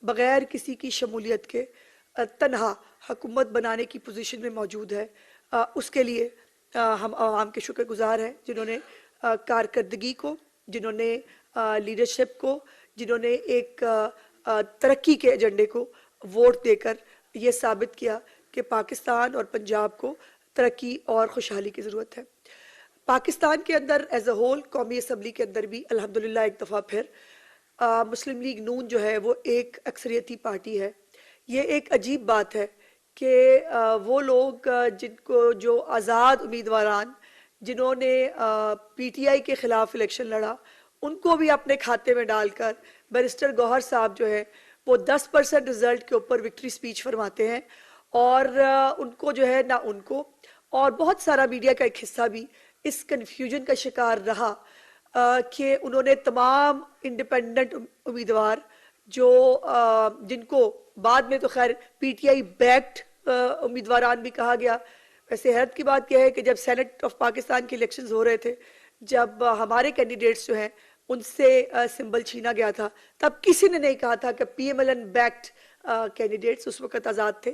बग़ैर किसी की शमूलियत के तन्हा हुकूमत बनाने की पोजीशन में मौजूद है। उसके लिए हम आवाम के शुक्रगुजार हैं जिन्होंने कारकर्दगी को, जिन्होंने लीडरशिप को, जिन्होंने एक तरक्की के एजेंडे को वोट देकर ये साबित किया कि पाकिस्तान और पंजाब को तरक्की और खुशहाली की ज़रूरत है। पाकिस्तान के अंदर एज अ होल कौमी असम्बली के अंदर भी अल्हम्दुलिल्लाह एक दफ़ा फिर मुस्लिम लीग नून जो है वो एक अक्सरियती पार्टी है। ये एक अजीब बात है कि वो लोग जिनको जो आज़ाद उम्मीदवारान जिन्होंने पीटीआई के ख़िलाफ़ इलेक्शन लड़ा, उनको भी अपने खाते में डालकर बैरिस्टर गौहर साहब जो है वो 10% रिजल्ट के ऊपर विक्ट्री स्पीच फरमाते हैं। और उनको जो है ना, उनको और बहुत सारा मीडिया का एक हिस्सा भी इस कन्फ्यूजन का शिकार रहा कि उन्होंने तमाम इंडिपेंडेंट उम्मीदवार जो जिनको बाद में तो खैर पीटीआई बैक्ड उम्मीदवारान भी कहा गया। वैसे हैरत की बात यह है कि जब सेनेट ऑफ पाकिस्तान के इलेक्शंस हो रहे थे, जब हमारे कैंडिडेट्स जो हैं उनसे सिंबल छीना गया था, तब किसी ने नहीं कहा था कि पीएमएलएन बैक्ड कैंडिडेट्स उस वक्त आज़ाद थे।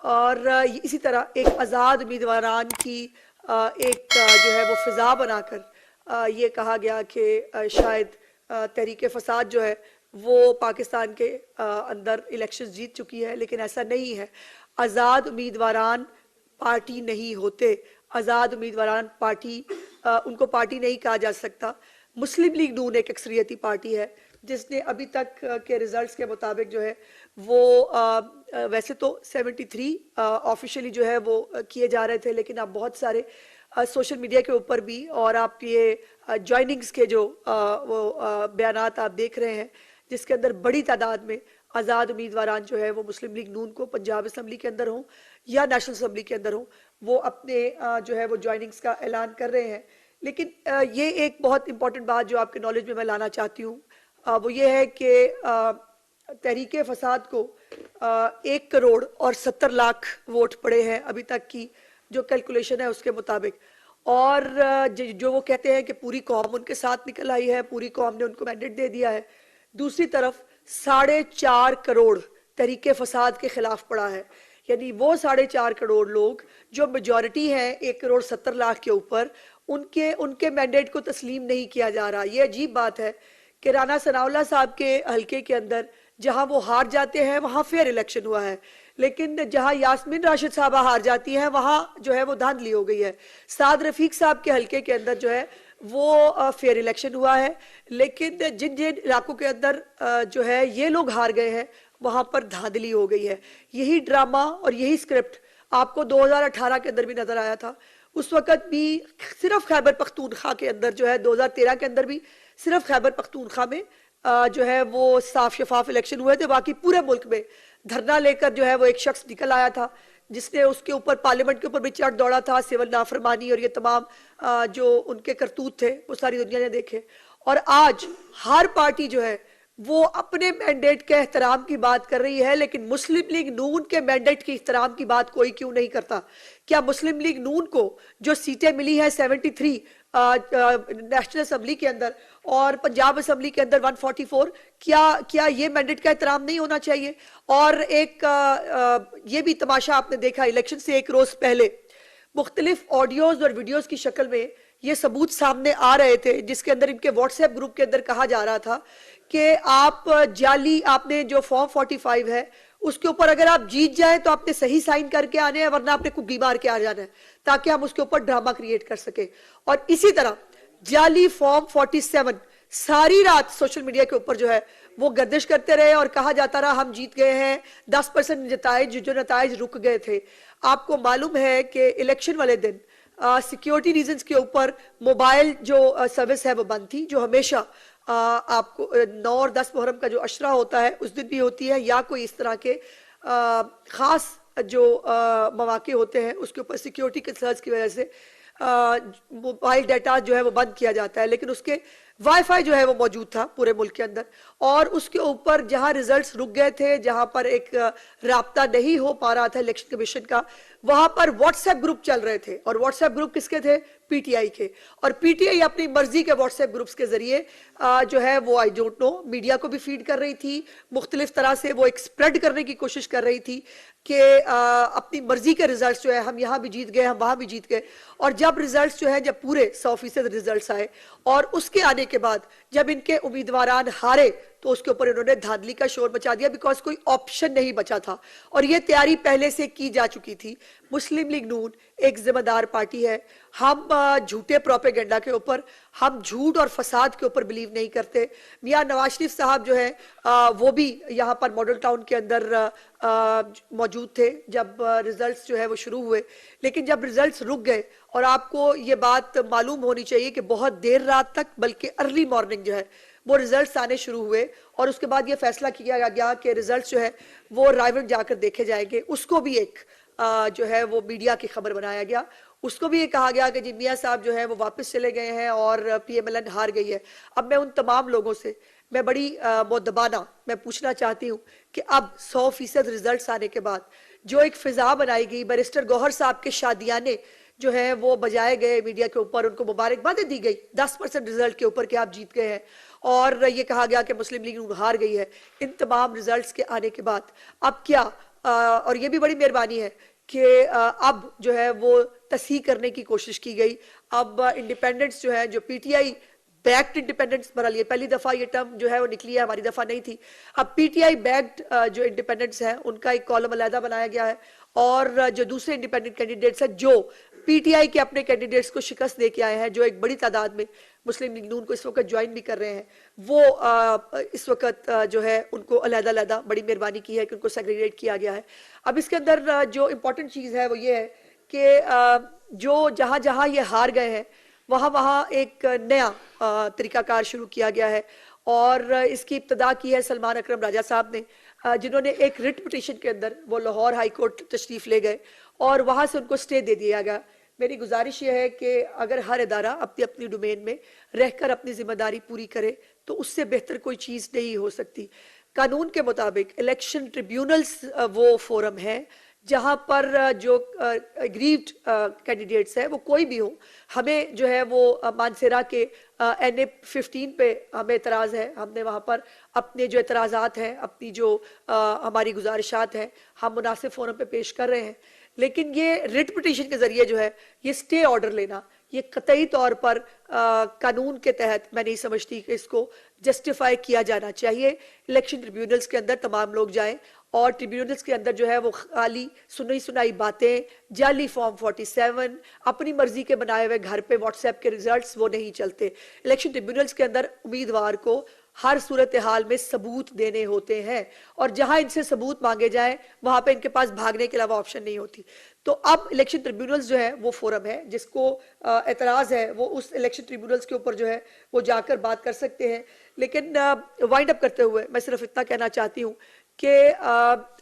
और इसी तरह एक आज़ाद उम्मीदवारान की एक जो है वो फिजा बनाकर ये कहा गया कि शायद तहरीक फसाद जो है वो पाकिस्तान के अंदर इलेक्शन जीत चुकी है, लेकिन ऐसा नहीं है। आज़ाद उम्मीदवारान पार्टी नहीं होते। आज़ाद उम्मीदवारान पार्टी उनको पार्टी नहीं कहा जा सकता। मुस्लिम लीग नून एक अक्सरियती पार्टी है जिसने अभी तक के रिजल्ट्स के मुताबिक जो है वो वैसे तो 73 ऑफिशियली जो है वो किए जा रहे थे, लेकिन अब बहुत सारे सोशल मीडिया के ऊपर भी और आप ये ज्वाइनिंग्स के जो वो बयानात आप देख रहे हैं, जिसके अंदर बड़ी तादाद में आज़ाद उम्मीदवारान जो है वो मुस्लिम लीग नून को पंजाब असम्बली के अंदर हों या नेशनल असम्बली के अंदर हों, वो अपने जो है वो ज्वाइनिंग्स का ऐलान कर रहे हैं। लेकिन ये एक बहुत इंपॉर्टेंट बात जो आपके नॉलेज में मैं लाना चाहती हूँ वो ये है कि तहरीक फसाद को 1 करोड़ और 70 लाख वोट पड़े हैं अभी तक की जो कैलकुलेशन है उसके मुताबिक। और जो वो कहते हैं कि पूरी कौम उनके साथ निकल आई है, पूरी कौम ने उनको मैंडेट दे दिया है। दूसरी तरफ 4.5 करोड़ तहरीक फसाद के खिलाफ पड़ा है, यानी वो 4.5 करोड़ लोग जो मेजॉरिटी हैं 1 करोड़ 70 लाख के ऊपर, उनके मैंडेट को तस्लीम नहीं किया जा रहा। ये अजीब बात है कि राना सनाउल्लाह साहब के हल्के के अंदर जहां वो हार जाते हैं वहां फेयर इलेक्शन हुआ है, लेकिन जहां यास्मीन राशिद साहबा हार जाती हैं वहां जो है वो धांधली हो गई है। साद रफीक साहब के हल्के के अंदर जो है वो फेयर इलेक्शन हुआ है, लेकिन जिन जिन इलाकों के अंदर जो है ये लोग हार गए हैं वहां पर धांधली हो गई है। यही ड्रामा और यही स्क्रिप्ट आपको 2018 के अंदर भी नजर आया था। उस वक्त भी सिर्फ खैबर पख्तूनख्वा के अंदर जो है 2013 के अंदर भी सिर्फ खैबर पख्तूनख्वा में जो है वो साफ शफाफ इलेक्शन हुए थे। बाकी पूरे मुल्क में धरना लेकर जो है वो एक शख्स निकल आया था जिसने उसके ऊपर पार्लियामेंट के ऊपर भी चढ़ दौड़ा था। सिविल नाफरमानी और ये तमाम जो उनके करतूत थे वो सारी दुनिया ने देखे। और आज हर पार्टी जो है वो अपने मैंडेट के एहतराम की बात कर रही है, लेकिन मुस्लिम लीग नून के मैंडेट के एहतराम की बात कोई क्यों नहीं करता? क्या मुस्लिम लीग नून को जो सीटें मिली हैं 73 नेशनल असम्बली के अंदर और पंजाब असम्बली के अंदर 144, क्या ये मैंडेट का एहतराम नहीं होना चाहिए? और एक ये भी तमाशा आपने देखा, इलेक्शन से एक रोज पहले मुख्तलिफ ऑडियोज और वीडियोज की शक्ल में ये सबूत सामने आ रहे थे, जिसके अंदर इनके व्हाट्सएप ग्रुप के अंदर कहा जा रहा था कि आप जाली आपने जो फॉर्म 45 है उसके ऊपर अगर आप जीत जाए तो आपने सही साइन करके आने हैं, वरना आपने कुग्गी मार के आ जाना है, ताकि हम उसके ऊपर ड्रामा क्रिएट कर सके। और इसी तरह जाली फॉर्म 47 सारी रात सोशल मीडिया के ऊपर जो है वो गर्दिश करते रहे और कहा जाता रहा हम जीत गए हैं। 10% नताइज रुक गए थे। आपको मालूम है कि इलेक्शन वाले दिन सिक्योरिटी रीजंस के ऊपर मोबाइल जो सर्विस है वो बंद थी, जो हमेशा आपको 9 और 10 मुहर्रम का जो अशरा होता है उस दिन भी होती है, या कोई इस तरह के खास जो मौके होते हैं उसके ऊपर सिक्योरिटी कंसर्न्स की वजह से मोबाइल डाटा जो है वो बंद किया जाता है। लेकिन उसके वाईफाई जो है वो मौजूद था पूरे मुल्क के अंदर, और उसके ऊपर जहां रिजल्ट्स रुक गए थे, जहां पर एक राब्ता नहीं हो पा रहा था इलेक्शन कमीशन का, वहां पर व्हाट्सएप ग्रुप चल रहे थे। और व्हाट्सएप ग्रुप किसके थे? पीटीआई के, और पीटीआई अपनी मर्जी के व्हाट्सएप ग्रुप्स के जरिए जो है वो आई डोंट नो मीडिया को भी फीड कर रही थी, मुख्तलिफ तरह से वो एक स्प्रेड करने की कोशिश कर रही थी कि अपनी मर्जी के रिजल्ट्स जो है हम यहाँ भी जीत गए, हम वहाँ भी जीत गए। और जब रिजल्ट्स जो है जब पूरे 100% रिजल्ट्स आए और उसके आने के बाद जब इनके उम्मीदवारान हारे तो उसके ऊपर इन्होंने धांधली का शोर मचा दिया, बिकॉज कोई ऑप्शन नहीं बचा था और ये तैयारी पहले से की जा चुकी थी। मुस्लिम लीग नून एक जिम्मेदार पार्टी है, हम झूठे प्रोपेगेंडा के ऊपर, हम झूठ और फसाद के ऊपर बिलीव नहीं करते। मियां नवाज शरीफ साहब जो है वो भी यहाँ पर मॉडल टाउन के अंदर मौजूद थे जब रिजल्ट्स जो है वो शुरू हुए, लेकिन जब रिजल्ट्स रुक गए, और आपको ये बात मालूम होनी चाहिए कि बहुत देर रात तक बल्कि अर्ली मॉर्निंग जो है वो रिजल्ट्स आने शुरू हुए और उसके बाद ये फैसला किया गया कि रिजल्ट्स जो है वो रायवन जाकर देखे जाएंगे। उसको भी एक जो है वो मीडिया की खबर बनाया गया, उसको भी ये कहा गया कि जी मियां साहब जो है वो वापस चले गए हैं और पीएमएलएन हार गई है। अब मैं उन तमाम लोगों से मैं बड़ी मुद्दबाना मैं पूछना चाहती हूँ कि अब 100% रिजल्ट्स आने के बाद जो एक फिजा बनाई गई, बैरिस्टर गौहर साहब के शादियाने जो है वो बजाए गए मीडिया के ऊपर, उनको मुबारकबादें दी गई 10% रिजल्ट के ऊपर कि आप जीत गए हैं, और ये कहा गया कि मुस्लिम लीग हार गई है। इन तमाम रिजल्ट्स के आने के बाद अब क्या और ये भी बड़ी मेहरबानी है कि अब जो है वो तस्हीह करने की कोशिश की गई। अब इंडिपेंडेंस जो है, जो पीटीआई बैक्ड इंडिपेंडेंस बना लिए, पहली दफा ये टर्म जो है वो निकली है, हमारी दफा नहीं थी। अब पीटीआई बैक्ड जो इंडिपेंडेंस है उनका एक कॉलम अलहदा बनाया गया है, और जो दूसरे इंडिपेंडेंट कैंडिडेट्स हैं जो पीटीआई के अपने कैंडिडेट्स को शिकस्त दे के आए हैं, जो एक बड़ी तादाद में मुस्लिम लीग नून को इस वक्त ज्वाइन भी कर रहे हैं, वो इस वक्त जो है उनको अलहदा बड़ी मेहरबानी की है कि उनको सेग्रीगेट किया गया है। अब इसके अंदर जो इम्पोर्टेंट चीज़ है वो ये है कि जो जहाँ जहाँ ये हार गए हैं वहाँ वहाँ एक नया तरीकाकार शुरू किया गया है, और इसकी इब्तदा की है सलमान अकरम राजा साहब ने, जिन्होंने एक रिट पिटीशन के अंदर वो लाहौर हाई कोर्ट तशरीफ ले गए और वहाँ से उनको स्टे दे दिया गया। मेरी गुजारिश ये है कि अगर हर इदारा अपनी अपनी डोमेन में रहकर अपनी जिम्मेदारी पूरी करे तो उससे बेहतर कोई चीज़ नहीं हो सकती। कानून के मुताबिक इलेक्शन ट्रिब्यूनल्स वो फोरम है जहाँ पर जो एग्रीव्ड कैंडिडेट्स है वो कोई भी हो, हमें जो है वो मानसेरा के NA 15 पे हमें एतराज़ है, हमने वहाँ पर अपने जो एतराज़ात हैं, अपनी जो हमारी गुजारिशात हैं हम मुनासिब फोरम पे पेश कर रहे हैं। लेकिन ये रिट पिटीशन के जरिए जो है ये स्टे ऑर्डर लेना, ये कतई तौर पर कानून के तहत मैं नहीं समझती कि इसको जस्टिफाई किया जाना चाहिए। इलेक्शन ट्रिब्यूनल्स के अंदर तमाम लोग जाएं और ट्रिब्यूनल्स के अंदर जो है वो खाली सुनी सुनाई बातें, जाली फॉर्म 47, अपनी मर्जी के बनाए हुए घर पे व्हाट्सएप के रिजल्ट्स वो नहीं चलते। इलेक्शन ट्रिब्यूनल्स के अंदर उम्मीदवार को हर सूरत हाल में सबूत देने होते हैं, और जहां इनसे सबूत मांगे जाए वहां पे इनके पास भागने के अलावा ऑप्शन नहीं होती। तो अब इलेक्शन ट्रिब्यूनल्स जो है वो फोरम है, जिसको एतराज़ है वो उस इलेक्शन ट्रिब्यूनल्स के ऊपर जो है वो जाकर बात कर सकते हैं। लेकिन वाइंड अप करते हुए मैं सिर्फ इतना कहना चाहती हूँ कि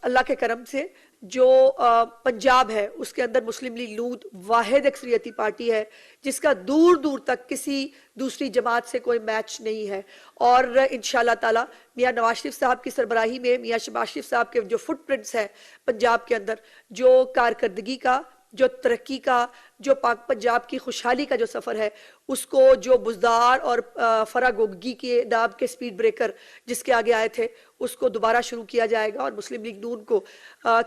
अल्लाह के करम से जो पंजाब है उसके अंदर मुस्लिम लीग नून वाहिद अक्सरियती पार्टी है जिसका दूर दूर तक किसी दूसरी जमात से कोई मैच नहीं है, और इंशाअल्लाह ताला मियां नवाज शरीफ साहब की सरबराही में मियां शहबाज शरीफ साहब के जो फुटप्रिंट्स हैं पंजाब के अंदर, जो कारकर्दगी का, जो तरक्की का, जो पाक पंजाब की खुशहाली का जो सफ़र है, उसको जो बुजदार और फरागोगी के नाम के स्पीड ब्रेकर जिसके आगे आए थे उसको दोबारा शुरू किया जाएगा, और मुस्लिम लीग नून को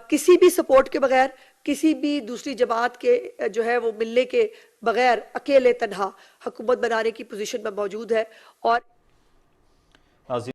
किसी भी सपोर्ट के बगैर, किसी भी दूसरी जमात के जो है वो मिलने के बगैर अकेले तन्हा हुकूमत बनाने की पोजीशन में मौजूद है। और